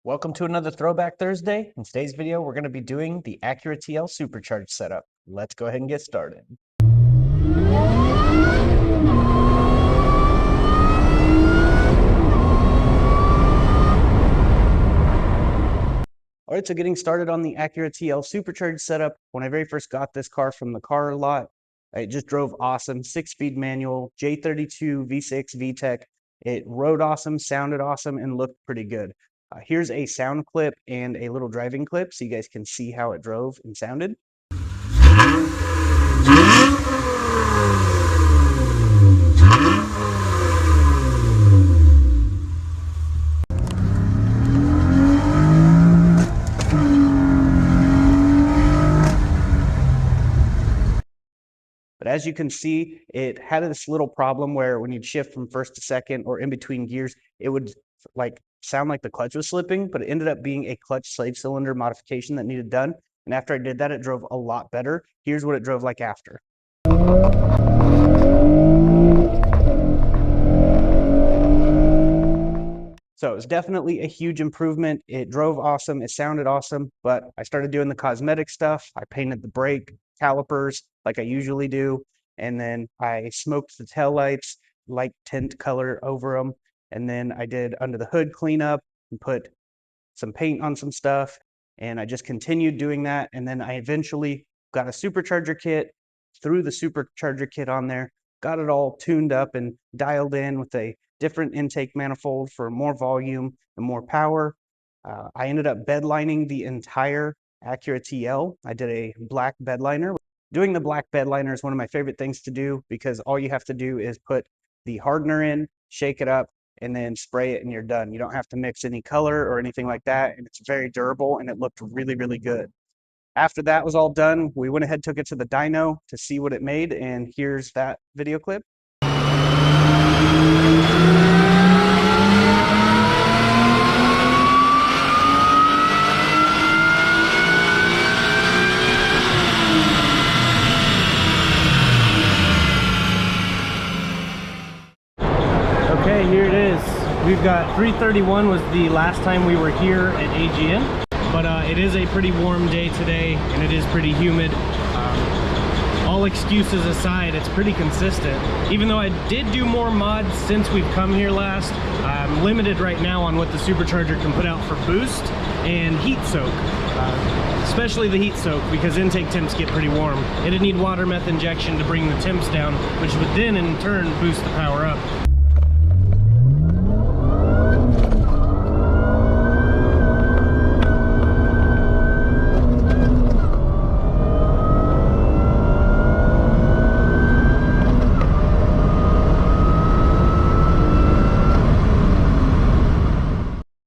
Welcome to another Throwback Thursday. In today's video, we're going to be doing the Acura TL Supercharged setup. Let's go ahead and get started. Alright, so getting started on the Acura TL Supercharged setup. When I very first got this car from the car lot, it just drove awesome. 6-speed manual, J32 V6 VTEC. It rode awesome, sounded awesome, and looked pretty good. Here's a sound clip and a little driving clip so you guys can see how it drove and sounded. But as you can see, it had this little problem where when you'd shift from first to second or in between gears, it would sound like the clutch was slipping, but it ended up being a clutch slave cylinder modification that needed done. And after I did that, it drove a lot better. Here's what it drove like after. So it was definitely a huge improvement. It drove awesome. It sounded awesome, but I started doing the cosmetic stuff. I painted the brake calipers like I usually do. And then I smoked the taillights, light tint color over them. And then I did under the hood cleanup and put some paint on some stuff. And I just continued doing that. And then I eventually got a supercharger kit, threw the supercharger kit on there, got it all tuned up and dialed in with a different intake manifold for more volume and more power. I ended up bedlining the entire Acura TL. I did a black bedliner. Doing the black bedliner is one of my favorite things to do because all you have to do is put the hardener in, shake it up, and then spray it and you're done. You don't have to mix any color or anything like that, and it's very durable and it looked really, really good. After that was all done, we went ahead, took it to the dyno to see what it made, and here's that video clip. Okay, here it is. We've got 3:31 was the last time we were here at AGN, but it is a pretty warm day today and it is pretty humid. All excuses aside, it's pretty consistent. Even though I did do more mods since we've come here last, I'm limited right now on what the supercharger can put out for boost and heat soak. Especially the heat soak, because intake temps get pretty warm. It'd need water meth injection to bring the temps down, which would then in turn boost the power up.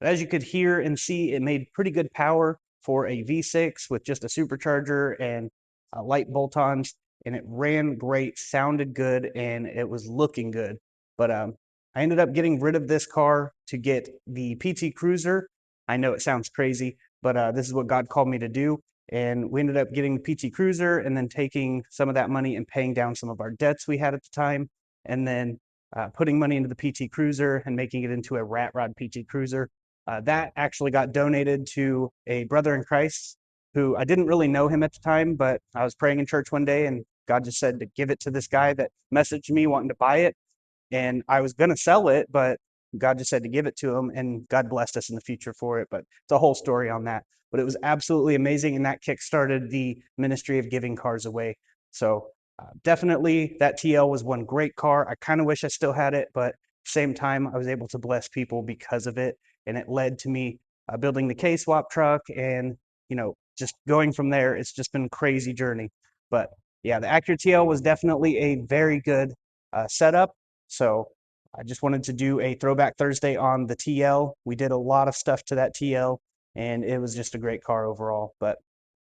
As you could hear and see, it made pretty good power for a V6 with just a supercharger and light bolt-ons, and it ran great, sounded good, and it was looking good. But I ended up getting rid of this car to get the PT Cruiser. I know it sounds crazy, but this is what God called me to do. And we ended up getting the PT Cruiser and then taking some of that money and paying down some of our debts we had at the time, and then putting money into the PT Cruiser and making it into a Rat Rod PT Cruiser. That actually got donated to a brother in Christ who I didn't really know him at the time, but I was praying in church one day and God just said to give it to this guy that messaged me wanting to buy it. And I was going to sell it, but God just said to give it to him, and God blessed us in the future for it. But it's a whole story on that. But it was absolutely amazing, and that kickstarted the ministry of giving cars away. So definitely that TL was one great car. I kind of wish I still had it, but same time, I was able to bless people because of it. And it led to me building the K-Swap truck and, just going from there. It's just been a crazy journey. But yeah, the Acura TL was definitely a very good setup. So I just wanted to do a Throwback Thursday on the TL. We did a lot of stuff to that TL, and it was just a great car overall. But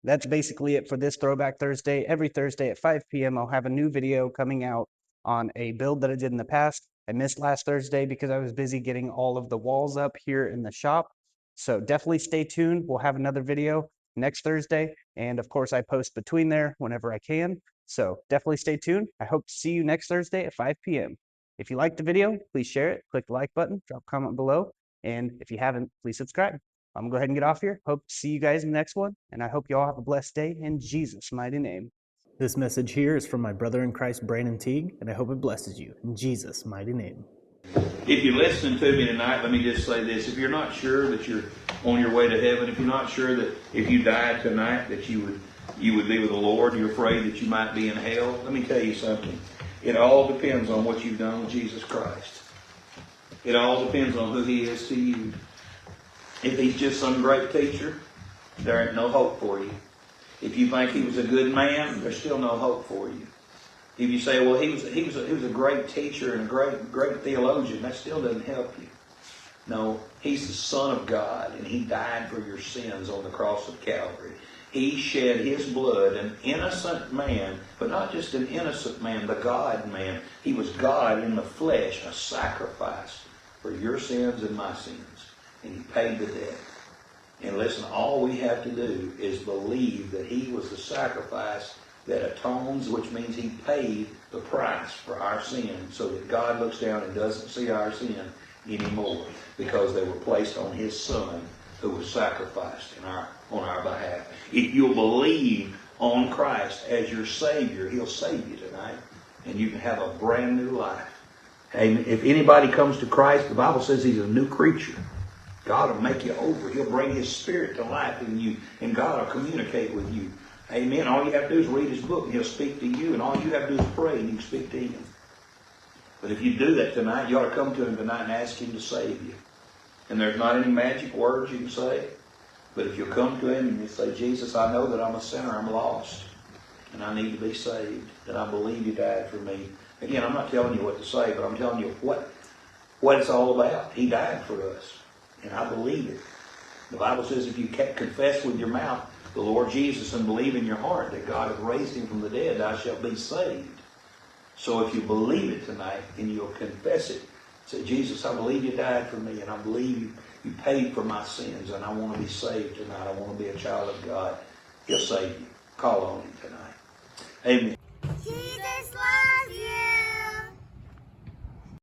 that's basically it for this Throwback Thursday. Every Thursday at 5 p.m., I'll have a new video coming out on a build that I did in the past. I missed last Thursday because I was busy getting all of the walls up here in the shop. So definitely stay tuned. We'll have another video next Thursday. And of course, I post between there whenever I can. So definitely stay tuned. I hope to see you next Thursday at 5 p.m. If you liked the video, please share it, click the like button, drop a comment below. And if you haven't, please subscribe. I'm going to go ahead and get off here. Hope to see you guys in the next one. And I hope you all have a blessed day in Jesus' mighty name. This message here is from my brother in Christ, Brandon Teague, and I hope it blesses you in Jesus' mighty name. If you're listening to me tonight, let me just say this. If you're not sure that you're on your way to heaven, if you're not sure that if you died tonight that you would be with the Lord, you're afraid that you might be in hell, let me tell you something. It all depends on what you've done with Jesus Christ. It all depends on who He is to you. If He's just some great teacher, there ain't no hope for you. If you think He was a good man, there's still no hope for you. If you say, well, he was a great teacher and a great theologian, that still doesn't help you. No, He's the Son of God, and He died for your sins on the cross of Calvary. He shed His blood, an innocent man, but not just an innocent man, the God man. He was God in the flesh, a sacrifice for your sins and my sins. And He paid the debt. And listen, all we have to do is believe that He was the sacrifice that atones, which means He paid the price for our sin, so that God looks down and doesn't see our sin anymore, because they were placed on His Son, who was sacrificed on our behalf. If you'll believe on Christ as your Savior, He'll save you tonight, and you can have a brand new life. Amen. If anybody comes to Christ, the Bible says He's a new creature. God will make you over. He'll bring His Spirit to life in you, and God will communicate with you. Amen. All you have to do is read His book, and He'll speak to you, and all you have to do is pray, and you can speak to Him. But if you do that tonight, you ought to come to Him tonight and ask Him to save you. And there's not any magic words you can say, but if you'll come to Him and you say, Jesus, I know that I'm a sinner, I'm lost, and I need to be saved, and I believe You died for me. Again, I'm not telling you what to say, but I'm telling you what it's all about. He died for us, and I believe it. The Bible says if you confess with your mouth the Lord Jesus and believe in your heart that God has raised Him from the dead, thou shalt be saved. So if you believe it tonight and you'll confess it, say, Jesus, I believe You died for me, and I believe You paid for my sins, and I want to be saved tonight. I want to be a child of God. He'll save you. Call on Him tonight. Amen. Jesus loves